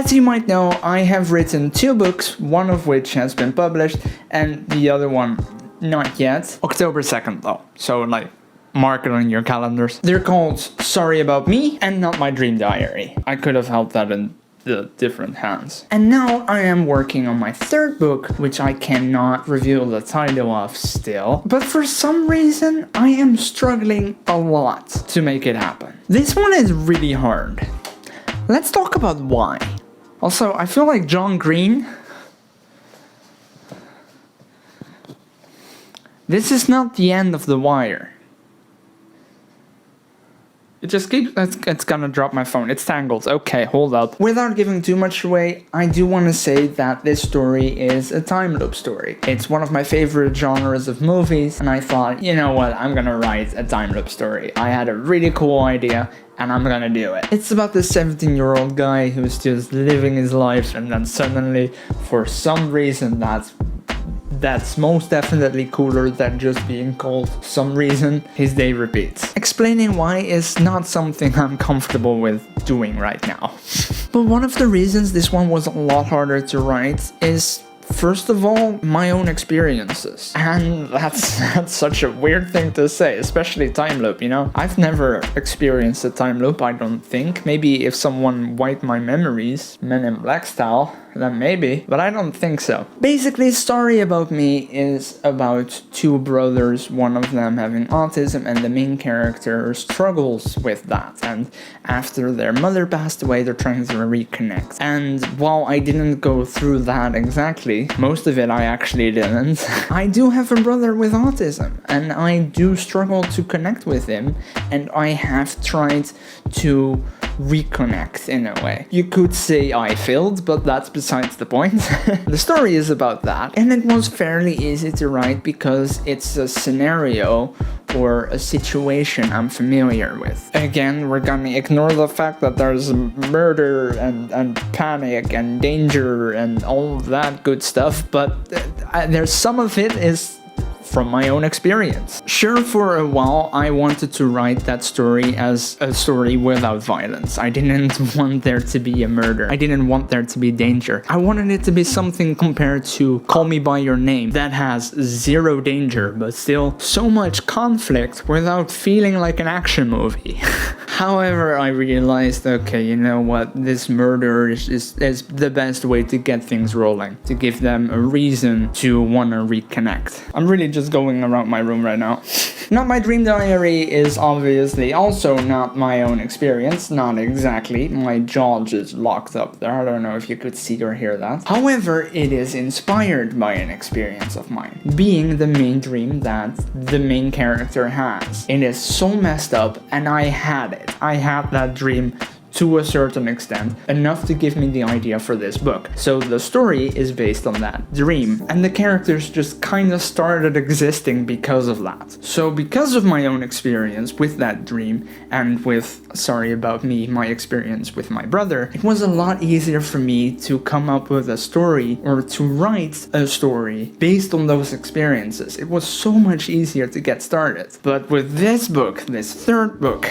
As you might know, I have written 2 books, one of which has been published and the other one not yet. October 2nd though, so like mark it on your calendars. They're called Sorry About Me and Not My Dream Diary. I could have held that in the different hands. And now I am working on my 3rd book, which I cannot reveal the title of still, but for some reason I am struggling a lot to make it happen. This one is really hard. Let's talk about why. Also, I feel like John Green. This is not the end of The Wire. It just keeps, it's gonna drop my phone. It's tangled. Okay, hold up. Without giving too much away, I do want to say that this story is a time loop story. It's one of my favorite genres of movies, and I thought, you know what, I'm gonna write a time loop story. I had a really cool idea, and I'm gonna do it. It's about this 17-year-old guy who's just living his life, and then suddenly, for some reason that's most definitely cooler than just being called some reason, his day repeats. Explaining why is not something I'm comfortable with doing right now. But one of the reasons this one was a lot harder to write is, first of all, my own experiences. And that's such a weird thing to say, especially time loop, you know? I've never experienced a time loop, I don't think. Maybe if someone wiped my memories, Men in Black style, then maybe, but I don't think so. Basically, Story About Me is about 2 brothers, one of them having autism, and the main character struggles with that. And after their mother passed away, they're trying to reconnect. And while I didn't go through that exactly, most of it I actually didn't, I do have a brother with autism, and I do struggle to connect with him, and I have tried to reconnect in a way. You could say I failed, but that's besides the point. The story is about that, and it was fairly easy to write because it's a scenario or a situation I'm familiar with. Again, we're gonna ignore the fact that there's murder and panic and danger and all of that good stuff, but there's some of it is from my own experience. Sure, for a while I wanted to write that story as a story without violence. I didn't want there to be a murder. I didn't want there to be danger. I wanted it to be something compared to Call Me By Your Name that has 0 danger but still so much conflict without feeling like an action movie. However, I realized, okay, you know what, this murder is the best way to get things rolling, to give them a reason to want to reconnect. I'm really just going around my room right now. Not My Dream Diary is obviously also not my own experience, not exactly. My jaw just locked up there, I don't know if you could see or hear that. However, it is inspired by an experience of mine, being the main dream that the main character has. It is so messed up, and I had it. I had that dream to a certain extent, enough to give me the idea for this book. So the story is based on that dream, and the characters just kind of started existing because of that. So because of my own experience with that dream, and with Sorry About Me, my experience with my brother, it was a lot easier for me to come up with a story, or to write a story based on those experiences. It was so much easier to get started. But with this book, this 3rd book,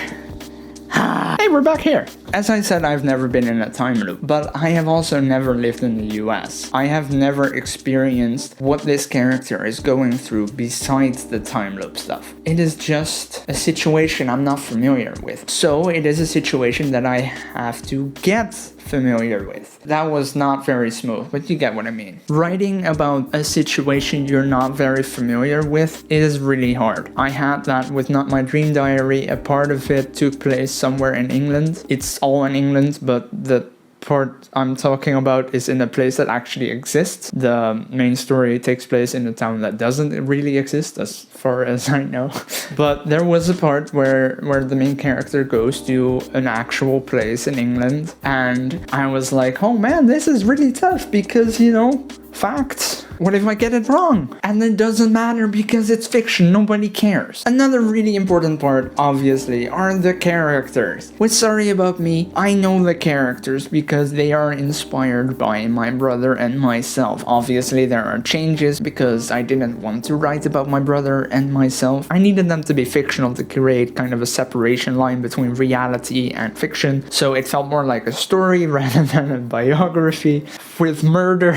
hey, we're back here! As I said, I've never been in a time loop, but I have also never lived in the US. I have never experienced what this character is going through besides the time loop stuff. It is just a situation I'm not familiar with. So it is a situation that I have to get familiar with. That was not very smooth, but you get what I mean. Writing about a situation you're not very familiar with is really hard. I had that with Not My Dream Diary. A part of it took place somewhere in England. It's all in England, but the part I'm talking about is in a place that actually exists. The main story takes place in a town that doesn't really exist, as far as I know. But there was a part where the main character goes to an actual place in England, and I was like, oh man, this is really tough because, you know, facts. What if I get it wrong? And it doesn't matter because it's fiction, nobody cares. Another really important part, obviously, are the characters. With Sorry About Me, I know the characters because they are inspired by my brother and myself. Obviously, there are changes because I didn't want to write about my brother and myself. I needed them to be fictional to create kind of a separation line between reality and fiction, so it felt more like a story rather than a biography with murder.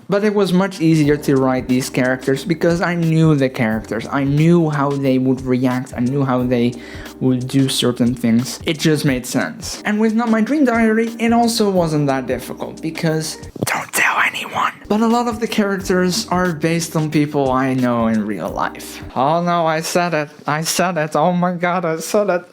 But it was much easier to write these characters because I knew the characters. I knew how they would react. I knew how they would do certain things. It just made sense. And with Not My Dream Diary, it also wasn't that difficult because don't tell anyone. But a lot of the characters are based on people I know in real life. Oh no, I said it. I said it. Oh my god, I said it.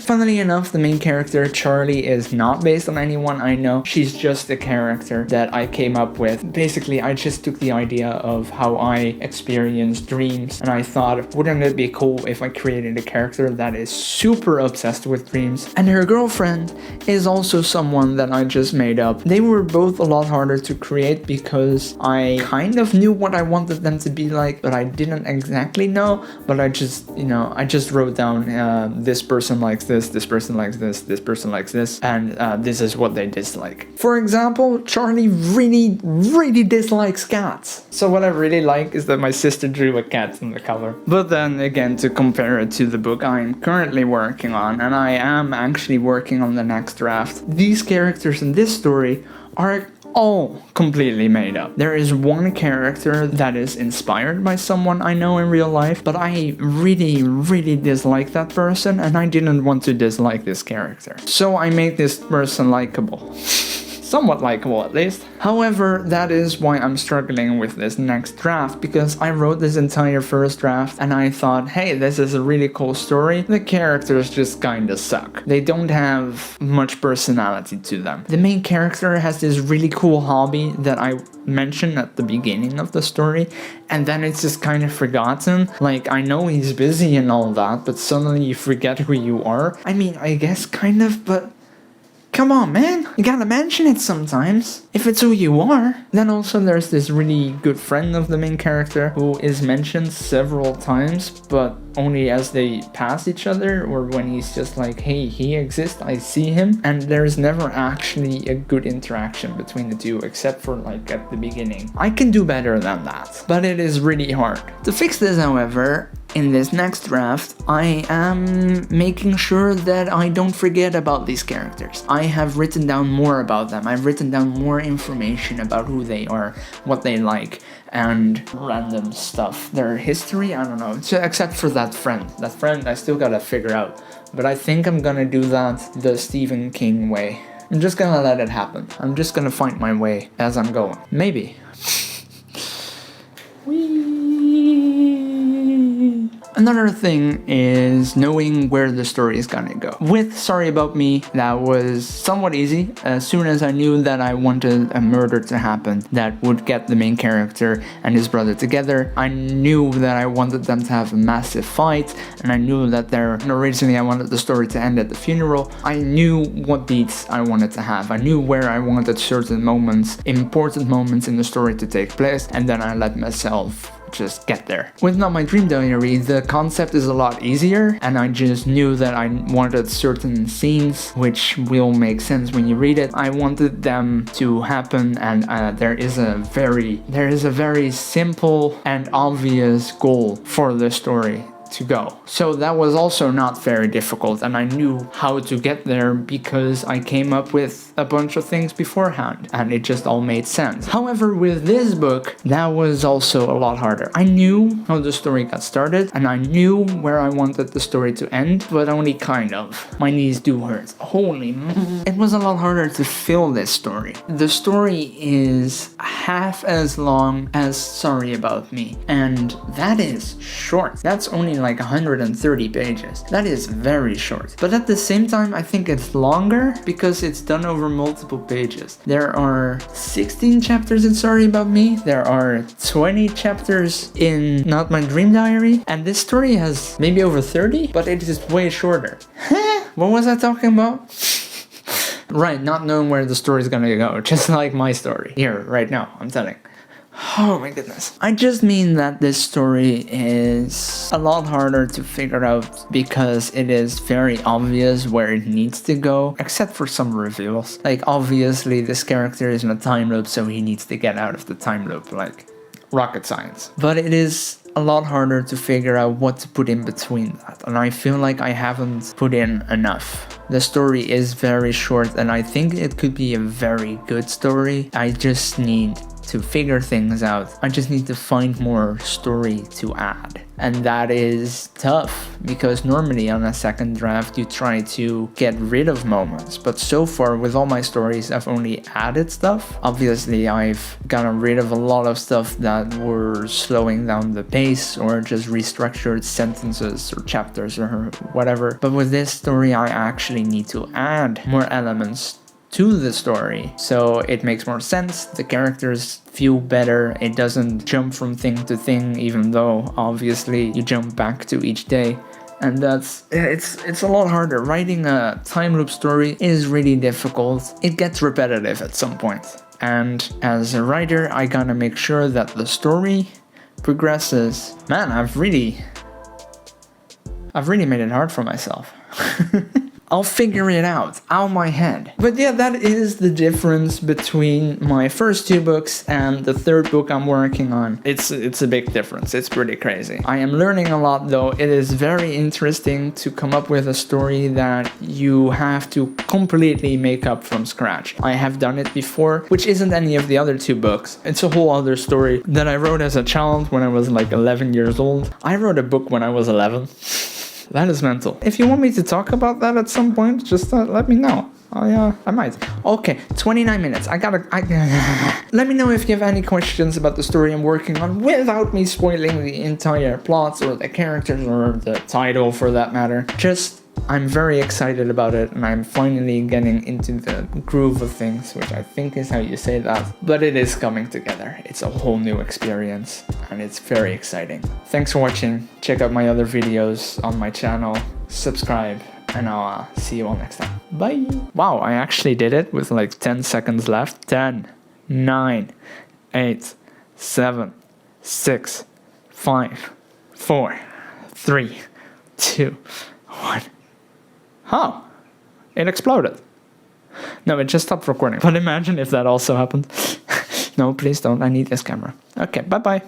Funnily enough, the main character, Charlie, is not based on anyone I know. She's just a character that I came up with. Basically, I just took the idea of how I experience dreams, and I thought, wouldn't it be cool if I created a character that is super obsessed with dreams? And her girlfriend is also someone that I just made up. They were both a lot harder to create because I kind of knew what I wanted them to be like, but I didn't exactly know. But I just wrote down this person likes this person likes this person likes this, and this is what they dislike. For example, Charlie really dislikes cats. So what I really like is that my sister drew a cat in the cover. But then again, to compare it to the book I'm currently working on, and I am actually working on the next draft, these characters in this story are all completely made up. There is one character that is inspired by someone I know in real life, but I really dislike that person, and I didn't want to dislike this character. So I made this person likable. Somewhat likable at least. However, that is why I'm struggling with this next draft, because I wrote this entire first draft and I thought, hey, this is a really cool story. The characters just kinda suck. They don't have much personality to them. The main character has this really cool hobby that I mentioned at the beginning of the story, and then it's just kind of forgotten. Like, I know he's busy and all that, but suddenly you forget who you are. I mean, I guess kind of, but come on, man. You gotta mention it sometimes. If it's who you are. Then also there's this really good friend of the main character who is mentioned several times, but only as they pass each other, or when he's just like, hey, he exists, I see him. And there's never actually a good interaction between the two, except for like at the beginning. I can do better than that, but it is really hard. To fix this, however, in this next draft, I am making sure that I don't forget about these characters. I have written down more about them. I've written down more information about who they are, what they like, and random stuff. Their history, I don't know, except for that friend. That friend I still gotta figure out. But I think I'm gonna do that the Stephen King way. I'm just gonna let it happen. I'm just gonna find my way as I'm going. Maybe. Another thing is knowing where the story is gonna go. With Sorry About Me, that was somewhat easy. As soon as I knew that I wanted a murder to happen that would get the main character and his brother together, I knew that I wanted them to have a massive fight, and I knew that originally I wanted the story to end at the funeral. I knew what beats I wanted to have. I knew where I wanted certain moments, important moments in the story to take place, and then I let myself just get there. With Not My Dream Diary, the concept is a lot easier, and I just knew that I wanted certain scenes which will make sense when you read it. I wanted them to happen, and there is a very simple and obvious goal for the story to go. So that was also not very difficult, and I knew how to get there because I came up with a bunch of things beforehand, and it just all made sense. However, with this book, that was also a lot harder. I knew how the story got started, and I knew where I wanted the story to end, but only kind of. My knees do hurt. Holy it was a lot harder to fill this story. The story is half as long as Sorry About Me, and that is short. That's only like 130 pages. That is very short. But at the same time, I think it's longer because it's done over multiple pages. There are 16 chapters in Sorry About Me. There are 20 chapters in Not My Dream Diary. And this story has maybe over 30, but it is way shorter. What was I talking about? Right, not knowing where the story is gonna go. Just like my story. Here, right now, I'm telling. Oh my goodness. I just mean that this story is a lot harder to figure out because it is very obvious where it needs to go, except for some reveals. Like, obviously this character is in a time loop, so he needs to get out of the time loop, like rocket science. But it is a lot harder to figure out what to put in between that, and I feel like I haven't put in enough. The story is very short, and I think it could be a very good story. I just need to figure things out. I just need to find more story to add. And that is tough, because normally on a second draft you try to get rid of moments, but so far with all my stories I've only added stuff. Obviously I've gotten rid of a lot of stuff that were slowing down the pace or just restructured sentences or chapters or whatever. But with this story I actually need to add more elements to the story, so it makes more sense, the characters feel better, it doesn't jump from thing to thing, even though obviously you jump back to each day. And it's a lot harder. Writing a time loop story is really difficult. It gets repetitive at some point, and as a writer I gotta make sure that the story progresses. Man, I've really made it hard for myself. I'll figure it out my head. But yeah, that is the difference between my first two books and the third book I'm working on. It's a big difference. It's pretty crazy. I am learning a lot though. It is very interesting to come up with a story that you have to completely make up from scratch. I have done it before, which isn't any of the other two books. It's a whole other story that I wrote as a child when I was like 11 years old. I wrote a book when I was 11. That is mental. If you want me to talk about that at some point, just let me know. I might. Okay, 29 minutes. Let me know if you have any questions about the story I'm working on without me spoiling the entire plots or the characters or the title for that matter. I'm very excited about it, and I'm finally getting into the groove of things, which I think is how you say that. But it is coming together. It's a whole new experience, and it's very exciting. Thanks for watching. Check out my other videos on my channel. Subscribe, and I'll see you all next time. Bye! Wow, I actually did it with like 10 seconds left. 10, 9, 8, 7, 6, 5, 4, 3, 2, 1. Oh, it exploded. No, it just stopped recording. But imagine if that also happened. No, please don't. I need this camera. Okay, bye-bye.